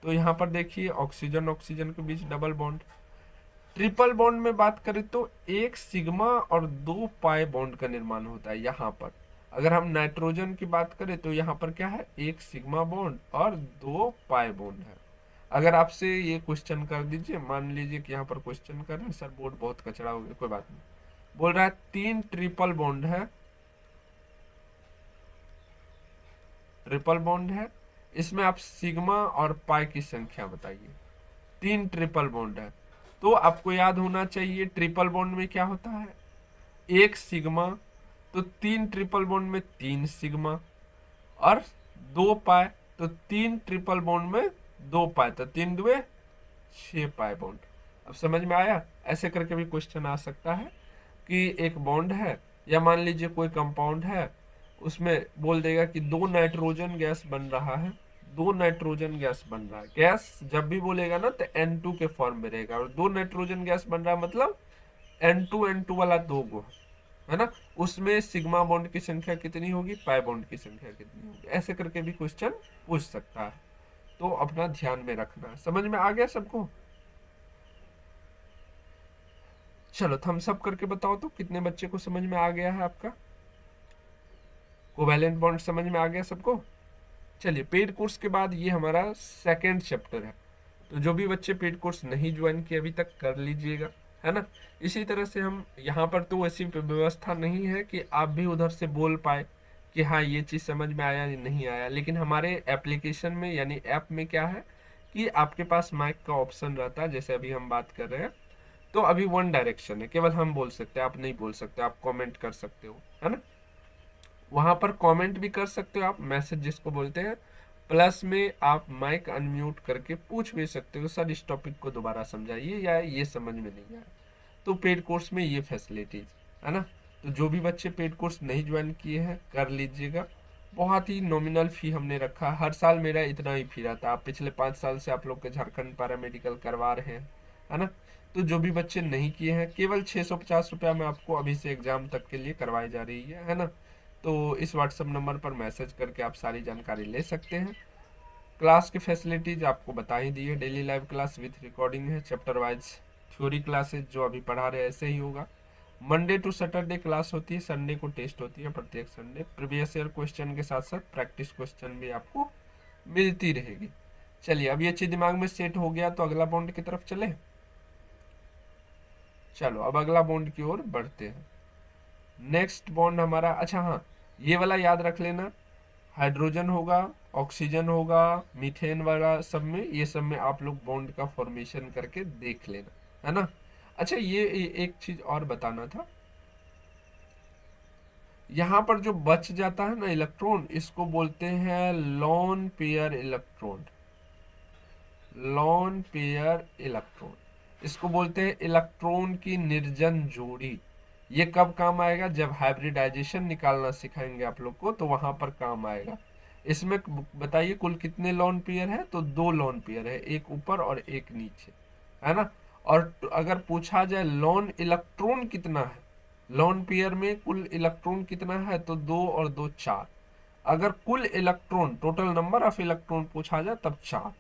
तो यहाँ पर देखिए ऑक्सीजन ऑक्सीजन के बीच डबल बॉन्ड। ट्रिपल बॉन्ड में बात करें तो एक सिग्मा और 2 पाई बॉन्ड का निर्माण होता है यहाँ पर। अगर हम नाइट्रोजन की बात करें तो यहाँ पर क्या है, एक सिग्मा बॉन्ड और 2 पाई बॉन्ड है। अगर आपसे ये क्वेश्चन कर दीजिए, मान लीजिए कि यहाँ पर क्वेश्चन कर रहे हैं, सर बोर्ड बहुत कचरा हो गया, कोई बात नहीं, बोल रहा है 3 ट्रिपल बॉन्ड है, ट्रिपल बॉन्ड है, इसमें आप सिग्मा और पाई की संख्या बताइए। 3 ट्रिपल बॉन्ड है, तो आपको याद होना चाहिए ट्रिपल बॉन्ड में क्या होता है, एक सिग्मा, तो 3 ट्रिपल बॉन्ड में 3 सिग्मा, और 2 पाई, तो 3 ट्रिपल बॉन्ड में 2 पाई, तो 3 दुए 6 पाई बॉन्ड। अब समझ में आया? ऐसे करके भी क्वेश्चन आ सकता है कि एक बॉन्ड है, या मान लीजिए कोई कंपाउंड है, उसमें बोल देगा कि 2 नाइट्रोजन गैस बन रहा है, 2 नाइट्रोजन गैस बन रहा है। गैस जब भी बोलेगा ना तो N2 के फॉर्म में रहेगा, और 2 नाइट्रोजन गैस बन रहा है मतलब N2 वाला 2 गो है ना, उसमें सिग्मा बॉन्ड की संख्या कितनी होगी, पाई बॉन्ड की संख्या कितनी होगी। ऐसे करके भी क्वेश्चन पूछ सकता है, तो अपना ध्यान में रखना। समझ में आ गया सबको? चलो थम्स अप करके बताओ तो कितने बच्चे को समझ में आ गया है आपका। कोवैलेंट बॉन्ड समझ में आ गया सबको? चलिए पेड कोर्स के बाद ये हमारा सेकंड चैप्टर है, तो जो भी बच्चे पेड कोर्स नहीं ज्वाइन किए अभी तक कर लीजिएगा, है ना। इसी तरह से हम यहाँ पर तो ऐसी व्यवस्था नहीं है कि आप भी उधर से बोल पाए कि हाँ ये चीज़ समझ में आया या नहीं आया, लेकिन हमारे एप्लीकेशन में यानी ऐप में क्या है कि आपके पास माइक का ऑप्शन रहता है, जैसे अभी हम बात कर रहे हैं, तो अभी वन डायरेक्शन है, केवल हम बोल सकते हैं, आप नहीं बोल सकते, आप कमेंट कर सकते हो, है ना। वहां पर कमेंट भी कर सकते हो आप, मैसेज जिसको बोलते हैं, प्लस में आप माइक अनम्यूट करके पूछ भी सकते हो, सर इस टॉपिक को दोबारा समझाइए या ये समझ में नहीं आया। तो पेड कोर्स में ये फैसिलिटीज है ना। तो जो भी बच्चे पेड कोर्स नहीं ज्वाइन किए हैं कर लीजिएगा। बहुत ही नॉमिनल फी हमने रखा, हर साल मेरा इतना ही फी रहता है। आप पिछले 5 साल से आप लोग के झारखंड पैरामेडिकल करवा रहे हैं, है ना। तो जो भी बच्चे नहीं किए हैं केवल 650 रुपया में आपको अभी से एग्जाम तक के लिए करवाई जा रही है ना। तो इस व्हाट्सएप नंबर पर मैसेज करके आप सारी जानकारी ले सकते हैं। क्लास की फैसिलिटीज आपको बता ही दी है, daily live class with recording है, चैप्टर वाइज थ्योरी क्लासेज जो अभी पढ़ा रहे हैं ऐसे ही होगा। मंडे टू सैटरडे क्लास होती है, संडे को टेस्ट होती है, प्रत्येक संडे प्रीवियस ईयर क्वेश्चन के साथ साथ प्रैक्टिस क्वेश्चन भी आपको मिलती रहेगी। चलिए अब ये चीज दिमाग में सेट हो गया तो अगला बॉन्ड की तरफ चले। चलो अब अगला बॉन्ड की ओर बढ़ते हैं। नेक्स्ट बॉन्ड हमारा, अच्छा हाँ, ये वाला याद रख लेना, हाइड्रोजन होगा, ऑक्सीजन होगा, मीथेन वाला, सब में ये सब में आप लोग बॉन्ड का फॉर्मेशन करके देख लेना, है ना। अच्छा ये एक चीज और बताना था, यहाँ पर जो बच जाता है ना इलेक्ट्रॉन, इसको बोलते हैं lone pair electron, lone pair electron, इसको बोलते हैं इलेक्ट्रॉन की निर्जन जोड़ी। ये कब काम आएगा, जब हाइब्रिडाइजेशन निकालना सिखाएंगे आप लोग को, तो वहां पर काम आएगा। इसमें बताइए कुल कितने लॉन पेयर है, तो 2 लॉन पेयर है, एक ऊपर और एक नीचे, है ना। और अगर पूछा जाए लॉन इलेक्ट्रॉन कितना है, लॉन पेयर में कुल इलेक्ट्रॉन कितना है, तो 2 और 2 4। अगर कुल electron total number of electron पूछा जाए तब 4,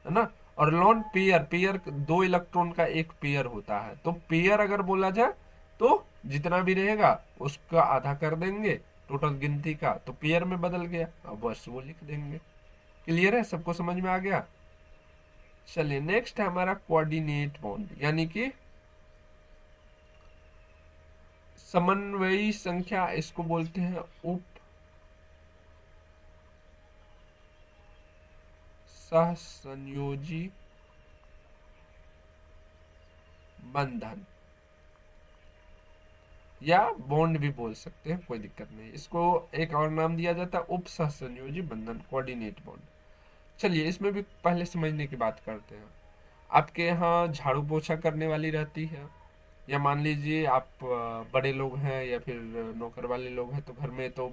है ना। और लोन पेयर, पेयर 2 इलेक्ट्रॉन का एक पेयर होता है, तो पेयर अगर बोला जाए तो जितना भी रहेगा उसका आधा कर देंगे टोटल गिनती का, तो पेयर में बदल गया, अब बस वो लिख देंगे। क्लियर है, सबको समझ में आ गया। चलिए नेक्स्ट है हमारा कोऑर्डिनेट बॉन्ड, यानी कि समन्वयी संख्या, इसको बोलते हैं उप सहसंयोजी बंधन, या बॉन्ड भी बोल सकते हैं, कोई दिक्कत नहीं। इसको एक और नाम दिया जाता है उप सहसंयोजी बंधन, कोऑर्डिनेट बॉन्ड। चलिए इसमें भी पहले समझने की बात करते हैं। आपके यहाँ झाड़ू पोछा करने वाली रहती है, या मान लीजिए आप बड़े लोग हैं या फिर नौकर वाले लोग हैं, तो घर में तो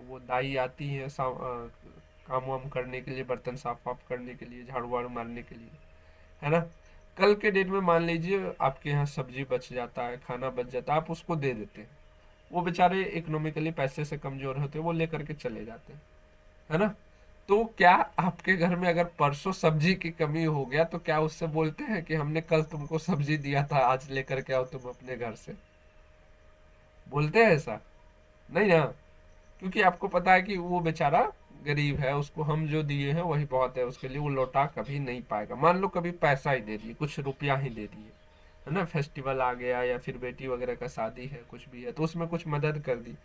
वो दाई आती है काम वाम करने के लिए, बर्तन साफ वाफ करने के लिए, झाड़ू वाड़ू मारने के लिए, है ना। कल के डेट में मान लीजिए आपके यहाँ सब्जी बच जाता है, खाना बच जाता है, आप उसको दे देते हैं, वो बेचारे इकोनॉमिकली पैसे से कमजोर होते हैं, वो लेकर के चले जाते हैं, है ना। तो क्या आपके घर में अगर परसों सब्जी की कमी हो गया तो क्या उससे बोलते हैं कि हमने कल तुमको सब्जी दिया था, आज लेकर के आओ तुम अपने घर से? बोलते हैं ऐसा? नहीं ना। क्योंकि आपको पता है कि वो बेचारा गरीब है, उसको हम जो दिए हैं वही बहुत है उसके लिए, वो लौटा कभी नहीं पाएगा। मान लो कभी पैसा ही दे दिए, कुछ रुपया ही दे दिए, है ना, फेस्टिवल आ गया या फिर बेटी वगैरह का शादी है, कुछ भी है, तो उसमें कुछ मदद कर दी,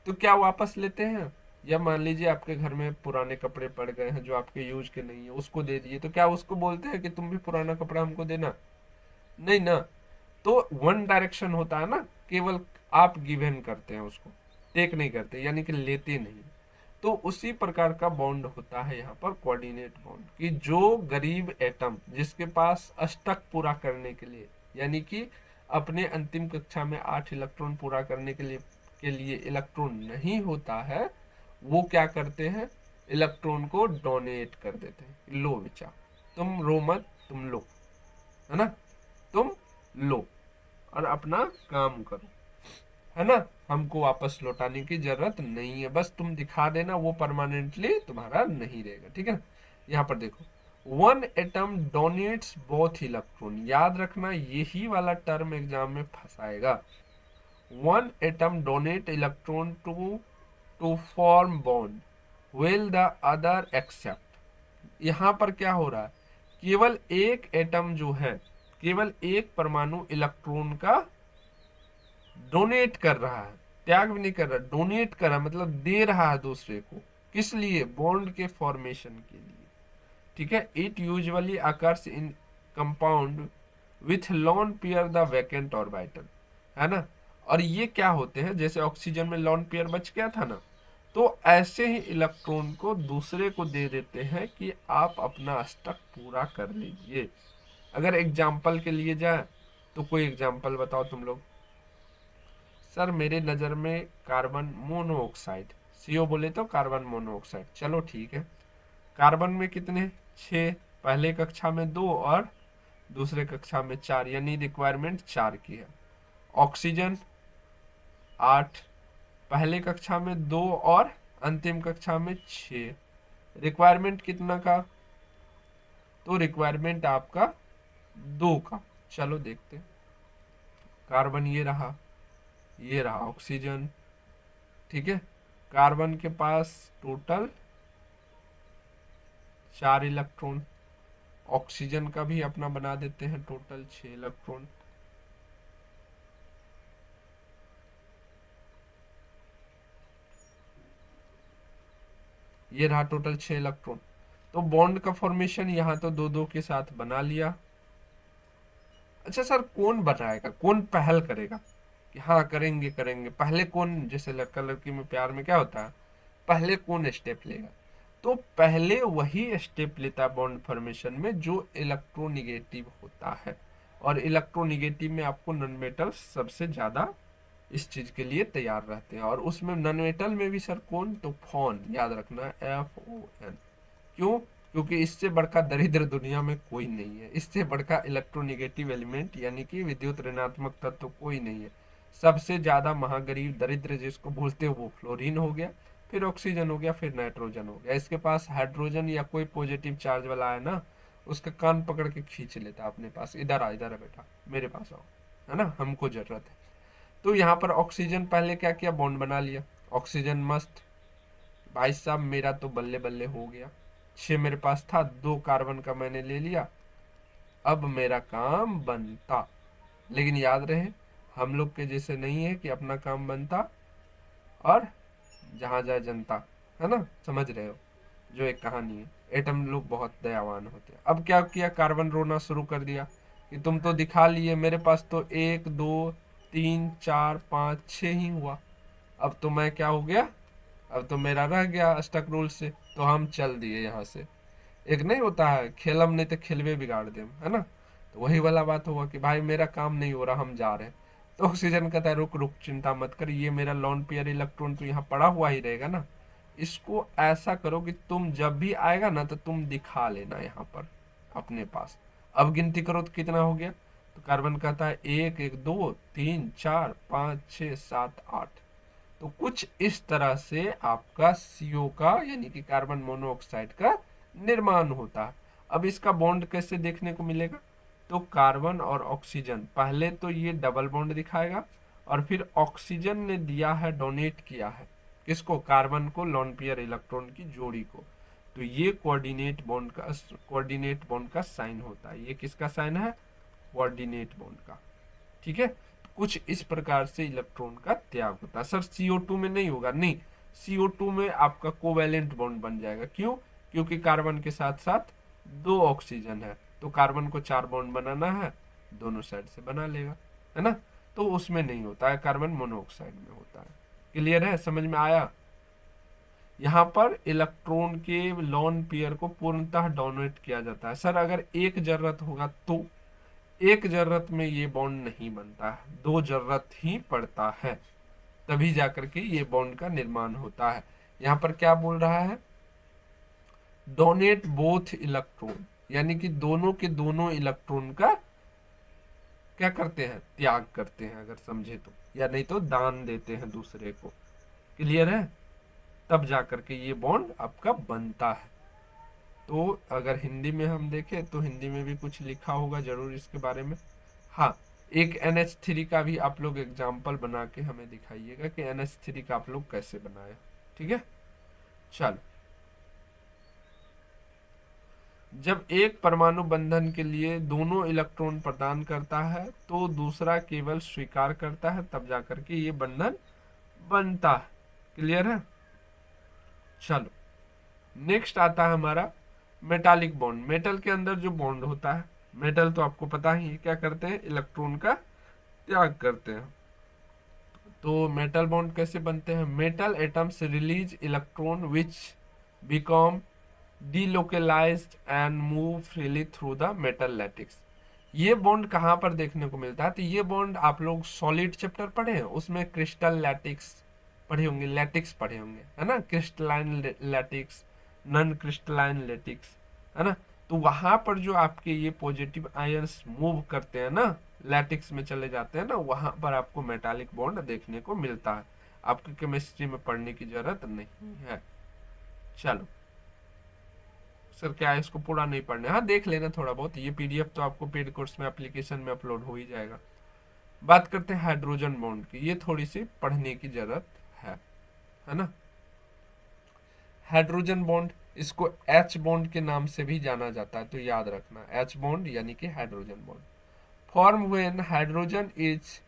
तो क्या वापस लेते हैं? या मान लीजिए आपके घर में पुराने कपड़े पड़ गए हैं जो आपके यूज के नहीं है, उसको दे दिए, तो क्या उसको बोलते हैं कि तुम भी पुराना कपड़ा हमको देना? नहीं ना। तो वन डायरेक्शन होता है ना, केवल आप गिवन करते हैं उसको, टेक नहीं करते, यानी कि लेते नहीं। तो उसी प्रकार का बॉन्ड होता है यहाँ पर कोऑर्डिनेट बॉन्ड, कि जो गरीब एटम जिसके पास अष्टक पूरा करने के लिए, यानी कि अपने अंतिम कक्षा में 8 इलेक्ट्रॉन पूरा करने के लिए इलेक्ट्रॉन नहीं होता है, वो क्या करते हैं, इलेक्ट्रॉन को डोनेट कर देते हैं। लो बच्चा, तुम रो मत, तुम लो, है ना, तुम लो और अपना काम करो, है ना। हमको वापस लौटाने की जरूरत नहीं है, बस तुम दिखा देना, वो परमानेंटली तुम्हारा नहीं रहेगा, ठीक है ना। यहाँ पर देखो, one atom donates both electron, याद रखना यही वाला टर्म एग्जाम में फंसाएगा। One atom donate electron to form bond with the other accept. यहाँ पर क्या हो रहा है, केवल एक एटम जो है, केवल एक परमाणु इलेक्ट्रॉन का डोनेट कर रहा है, त्याग भी नहीं कर रहा, डोनेट कर रहा है, मतलब दे रहा है दूसरे को, किस लिए, बॉन्ड के फॉर्मेशन के लिए, ठीक है। It usually occurs in compound with lone pair the vacant orbital, है ना। और ये क्या होते हैं, जैसे ऑक्सीजन में लोन पेयर बच गया था ना, तो ऐसे ही इलेक्ट्रॉन को दूसरे को दे देते हैं कि आप अपना अष्टक पूरा कर लीजिए। अगर एग्जाम्पल के लिए जाए तो कोई एग्जाम्पल बताओ तुम लोग। सर मेरे नज़र में कार्बन मोनोऑक्साइड, सीओ बोले तो कार्बन मोनोऑक्साइड, चलो ठीक है। कार्बन में कितने, 6, पहले कक्षा में 2 और दूसरे कक्षा में 4, यानी रिक्वायरमेंट 4 की है। ऑक्सीजन 8, पहले कक्षा में 2 और अंतिम कक्षा में 6, रिक्वायरमेंट कितना का, तो रिक्वायरमेंट आपका 2 का। चलो देखते हैं, कार्बन ये रहा ऑक्सीजन, ठीक है। कार्बन के पास टोटल 4 इलेक्ट्रॉन, ऑक्सीजन का भी अपना बना देते हैं टोटल 6 इलेक्ट्रॉन। ये रहा टोटल 6 इलेक्ट्रॉन। तो बॉन्ड का फॉर्मेशन यहाँ तो दो दो के साथ बना लिया। अच्छा सर कौन बनाएगा, कौन पहल करेगा कि हाँ करेंगे करेंगे, पहले कौन, जैसे लड़का लड़की में प्यार में क्या होता है, पहले कौन स्टेप लेगा? तो पहले वही स्टेप लेता है बॉन्ड फॉर्मेशन में जो इलेक्ट्रोनिगेटिव होता है, और इलेक्ट्रोनिगेटिव में आपको नॉन मेटल सबसे ज्यादा इस चीज के लिए तैयार रहते हैं। और उसमें नॉन मेटल में भी सर कौन, तो फोन, याद रखना, FON। क्यों? क्योंकि इससे बढ़कर दरिद्र दुनिया में कोई नहीं है, इससे बढ़कर इलेक्ट्रोनिगेटिव एलिमेंट यानी कि विद्युत ऋणात्मक तत्व कोई नहीं है। सबसे ज्यादा महागरीब दरिद्र जिसको बोलते हैं वो फ्लोरीन हो गया, फिर ऑक्सीजन हो गया, फिर नाइट्रोजन हो गया। इसके पास हाइड्रोजन या कोई पॉजिटिव चार्ज वाला है ना, उसका कान पकड़ के खींच लेता अपने पास, इधर आ बेटा, मेरे पास आओ, है ना, हमको जरूरत है। तो यहाँ पर ऑक्सीजन पहले क्या किया, बॉन्ड बना लिया, ऑक्सीजन मस्त, भाई साहब मेरा तो बल्ले बल्ले हो गया, 6 मेरे पास था, 2 कार्बन का मैंने ले लिया, अब मेरा काम बनता। लेकिन याद रहे, हम लोग के जैसे नहीं है कि अपना काम बनता और जहां जाए जनता, है ना, समझ रहे हो, जो एक कहानी है। एटम लोग बहुत दयावान होते हैं। अब क्या किया, कार्बन रोना शुरू कर दिया कि तुम तो दिखा लिए, मेरे पास तो 1 2 3 4 5 6 ही हुआ, अब तो मैं क्या हो गया, अब तो मेरा रह गया स्टक रूल से, तो हम चल दिए यहाँ से। एक नहीं होता है, खेलम नहीं तो खेलवे बिगाड़ देम, है ना। तो वही वाला बात होगा कि भाई मेरा काम नहीं हो रहा, हम जा रहे हैं। तो ऑक्सीजन कहता है रुक रुक, चिंता मत कर, ये मेरा लॉन पेयर इलेक्ट्रॉन तो यहाँ पड़ा हुआ ही रहेगा ना। इसको ऐसा करो कि तुम जब भी आएगा ना तो तुम दिखा लेना यहाँ पर अपने पास। अब गिनती करो तो कितना हो गया। तो कार्बन कहता है एक एक दो तीन चार पाँच छः सात आठ। तो कुछ इस तरह से आपका सीओ का यानी कि कार्बन मोनोऑक्साइड का निर्माण होता है। अब इसका बॉन्ड कैसे देखने को मिलेगा। तो कार्बन और ऑक्सीजन, पहले तो ये डबल बॉन्ड दिखाएगा और फिर ऑक्सीजन ने दिया है, डोनेट किया है किसको, कार्बन को, लोन पेयर इलेक्ट्रॉन की जोड़ी को। तो ये कोऑर्डिनेट बॉन्ड का साइन होता है। ये किसका साइन है, कोऑर्डिनेट बॉन्ड का। ठीक है, कुछ इस प्रकार से इलेक्ट्रॉन का त्याग होता है। सर CO2 में नहीं होगा, नहीं, CO2 में आपका कोवैलेंट बॉन्ड बन जाएगा। क्यों, क्योंकि कार्बन के साथ साथ दो ऑक्सीजन है, तो कार्बन को 4 बॉन्ड बनाना है, दोनों साइड से बना लेगा, है ना। तो उसमें नहीं होता है, कार्बन मोनोऑक्साइड में होता है। क्लियर है, समझ में आया। यहाँ पर इलेक्ट्रॉन के लोन पेयर को पूर्णतः डोनेट किया जाता है। सर अगर एक जरूरत होगा तो, एक जरूरत में ये बॉन्ड नहीं बनता है, दो जरूरत ही पड़ता है, तभी जाकर के ये बॉन्ड का निर्माण होता है। यहाँ पर क्या बोल रहा है, डोनेट बोथ इलेक्ट्रॉन, यानी कि दोनों के दोनों इलेक्ट्रॉन का क्या करते हैं, त्याग करते हैं, अगर समझे तो, या नहीं तो दान देते हैं दूसरे को। क्लियर है, तब जाकर के ये बॉन्ड आपका बनता है। तो अगर हिंदी में हम देखें तो हिंदी में भी कुछ लिखा होगा जरूर इसके बारे में। हाँ, एक NH3 का भी आप लोग एग्जाम्पल बना के हमें दिखाइएगा कि NH3 का आप लोग कैसे बनाए। ठीक है, चलो। जब एक परमाणु बंधन के लिए दोनों इलेक्ट्रॉन प्रदान करता है तो दूसरा केवल स्वीकार करता है, तब जाकर के ये बंधन बनता है। क्लियर है, चलो। नेक्स्ट आता है हमारा मेटालिक बॉन्ड। मेटल के अंदर जो बॉन्ड होता है, मेटल तो आपको पता ही है क्या करते हैं, इलेक्ट्रॉन का त्याग करते हैं। तो मेटल बॉन्ड कैसे बनते हैं, metal atoms release electron which become delocalized and move freely through the metal lattice। ये बॉन्ड कहाँ पर देखने को मिलता है, तो ये बॉन्ड आप लोग सॉलिड चैप्टर पढ़े हैं, उसमें क्रिस्टल लैटिक्स पढ़े होंगे, लैटिक्स पढ़े होंगे, है ना, crystalline lattice, non crystalline lattice, है ना। तो वहां पर जो आपके ये पॉजिटिव आयंस मूव करते हैं ना, लैटिक्स में चले जाते हैं ना, वहां पर आपको मेटालिक बॉन्ड देखने को मिलता है। आपको केमिस्ट्री में पढ़ने की जरूरत नहीं है। चलो सर क्या है, इसको पूरा नहीं पढ़ना, हाँ देख लेना थोड़ा बहुत, ये PDF तो आपको पेड कोर्स में एप्लीकेशन में अपलोड हो ही जाएगा। बात करते हैं हाइड्रोजन बॉन्ड की, ये थोड़ी सी पढ़ने की जरूरत है ना। हाइड्रोजन बॉन्ड, इसको H बॉन्ड के नाम से भी जाना जाता है, तो याद रखना H बॉन्ड यानी कि hydrogen bond. Form when hydrogen is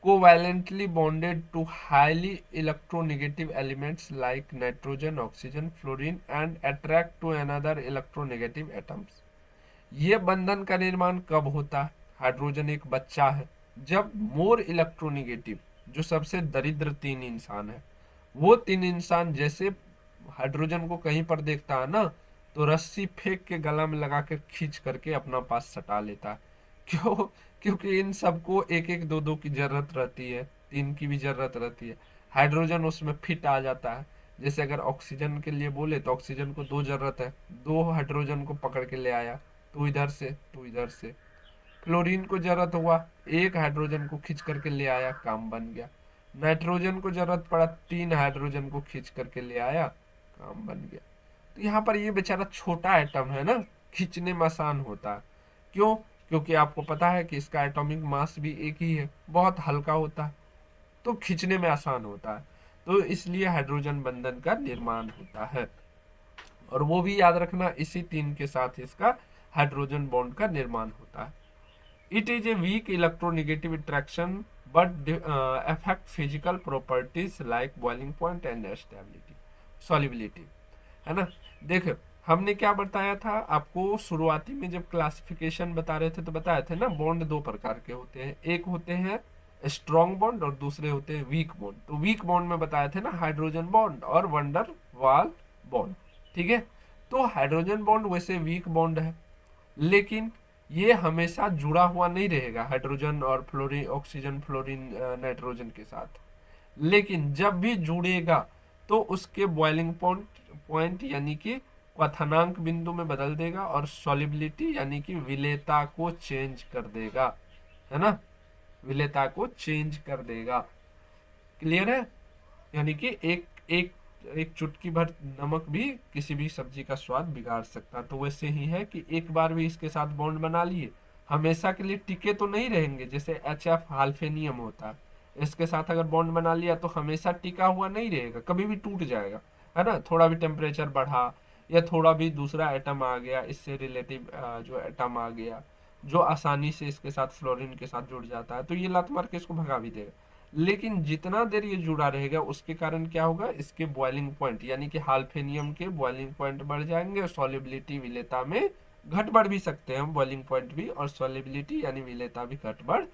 covalently bonded to highly electronegative elements like nitrogen, oxygen, fluorine and attract to another electronegative atoms। ये बंधन का निर्माण कब होता है, हाइड्रोजन एक बच्चा है, जब मोर इलेक्ट्रोनिगेटिव, जो सबसे दरिद्र 3 इंसान है, वो 3 इंसान जैसे हाइड्रोजन को कहीं पर देखता है ना, तो रस्सी फेंक के गला में लगा के खींच करके अपना पास सटा लेता है। क्यों, क्योंकि इन सबको एक एक दो दो की जरूरत रहती है, 3 की भी जरूरत रहती है, हाइड्रोजन उसमें फिट आ जाता है। जैसे अगर ऑक्सीजन के लिए बोले तो ऑक्सीजन को 2 जरूरत है, 2 हाइड्रोजन को पकड़ के ले आया, तू इधर से तू इधर से। क्लोरीन को जरूरत हुआ, 1 हाइड्रोजन को खींच करके ले आया, काम बन गया। नाइट्रोजन को जरूरत पड़ा, 3 हाइड्रोजन को खींच करके ले आया, काम बन गया। तो यहाँ पर ये बेचारा छोटा एटम है ना, खींचने में आसान होता है। क्यों, क्योंकि आपको पता है कि इसका एटॉमिक मास भी एक ही है, बहुत हल्का होता है, तो खींचने में आसान होता है। तो इसलिए हाइड्रोजन बंधन का निर्माण होता है, और वो भी याद रखना इसी 3 के साथ इसका हाइड्रोजन बॉन्ड का निर्माण होता है। It is a weak electronegative attraction but affect physical properties like boiling point and stability, solubility, है ना। देखो हमने क्या बताया था आपको शुरुआती में, जब क्लासिफिकेशन बता रहे थे तो बताए थे ना, बॉन्ड 2 प्रकार के होते हैं, एक होते हैं स्ट्रॉन्ग बॉन्ड और दूसरे होते हैं वीक बॉन्ड। तो वीक बॉन्ड में बताए थे ना हाइड्रोजन बॉन्ड और वंडर वाल बॉन्ड। ठीक है, तो हाइड्रोजन बॉन्ड वैसे वीक बॉन्ड है, लेकिन ये हमेशा जुड़ा हुआ नहीं रहेगा हाइड्रोजन और फ्लोरीन, ऑक्सीजन, फ्लोरीन, नाइट्रोजन के साथ। लेकिन जब भी जुड़ेगा तो उसके बॉइलिंग पॉइंट पॉइंट यानी कि क्वथनांक बिंदु में बदल देगा, और सॉलिबिलिटी यानी कि विलेयता को चेंज कर देगा, है ना, विलेयता को चेंज कर देगा। क्लियर है? यानी कि एक एक एक चुटकी भर नमक भी किसी भी सब्जी का स्वाद बिगाड़ सकता है। तो वैसे ही है कि एक बार भी इसके साथ बॉन्ड बना लिए, हमेशा के लिए टिके तो नहीं रहेंगे, जैसे HF हाल्फेनियम होता है, इसके साथ अगर बॉन्ड बना लिया तो हमेशा टिका हुआ नहीं रहेगा, कभी भी टूट जाएगा, है ना। थोड़ा भी टेम्परेचर बढ़ा या थोड़ा भी दूसरा एटम आ गया, इससे रिलेटिव जो एटम आ गया जो आसानी से इसके साथ फ्लोरीन के साथ जुड़ जाता है, तो ये लात मार के इसको भगा भी देगा। लेकिन जितना देर ये जुड़ा रहेगा उसके कारण क्या होगा, इसके बॉइलिंग पॉइंट यानी कि हाल्फेनियम के बॉइलिंग पॉइंट बढ़ जाएंगे, और सॉलिबिलिटी विलेयता में घट बढ़ भी सकते हैं, बॉइलिंग पॉइंट भी और सॉलिबिलिटी यानी विलेयता भी घट बढ़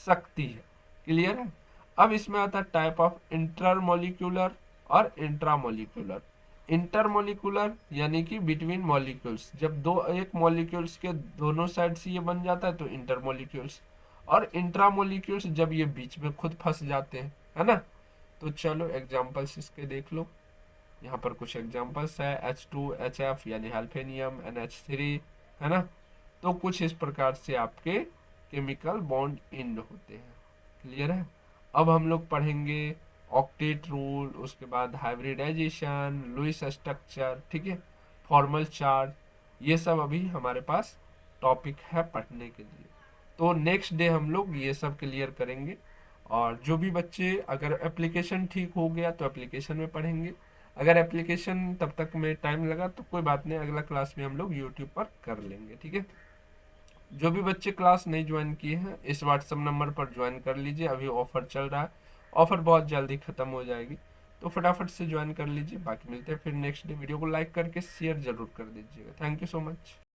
सकती है। क्लियर है? अब इसमें आता है टाइप ऑफ इंटरमोलिक्यूलर और इंट्रामोलिक्यूलर। इंटरमोलिक्यूलर यानी कि बिटवीन मॉलिक्यूल्स, जब दो एक मॉलिक्यूल्स के दोनों साइड से ये बन जाता है तो इंटरमोलिक्यूल्स, और इंट्रामोलिक्यूल्स जब ये बीच में खुद फंस जाते हैं, है ना। तो चलो एग्जांपल्स इसके देख लो। यहाँ पर कुछ एग्जांपल्स है, H2HF यानी हाल्फेनियम, NH3, है ना। तो कुछ इस प्रकार से आपके केमिकल बॉन्ड इंड होते हैं। क्लियर है? अब हम लोग पढ़ेंगे ऑक्टेट रूल, उसके बाद हाइब्रिडाइजेशन, लुईस स्ट्रक्चर, ठीक है, फॉर्मल चार्ट, ये सब अभी हमारे पास टॉपिक है पढ़ने के लिए। तो नेक्स्ट डे हम लोग ये सब क्लियर करेंगे। और जो भी बच्चे, अगर एप्लीकेशन ठीक हो गया तो एप्लीकेशन में पढ़ेंगे, अगर एप्लीकेशन तब तक में टाइम लगा तो कोई बात नहीं, अगला क्लास में हम लोग यूट्यूब पर कर लेंगे, ठीक है। जो भी बच्चे क्लास नहीं ज्वाइन किए हैं इस व्हाट्सएप नंबर पर ज्वाइन कर लीजिए, अभी ऑफर चल रहा है, ऑफर बहुत जल्दी ख़त्म हो जाएगी, तो फटाफट से ज्वाइन कर लीजिए। बाकी मिलते हैं फिर नेक्स्ट डे। वीडियो को लाइक करके शेयर जरूर कर दीजिएगा। Thank you so much.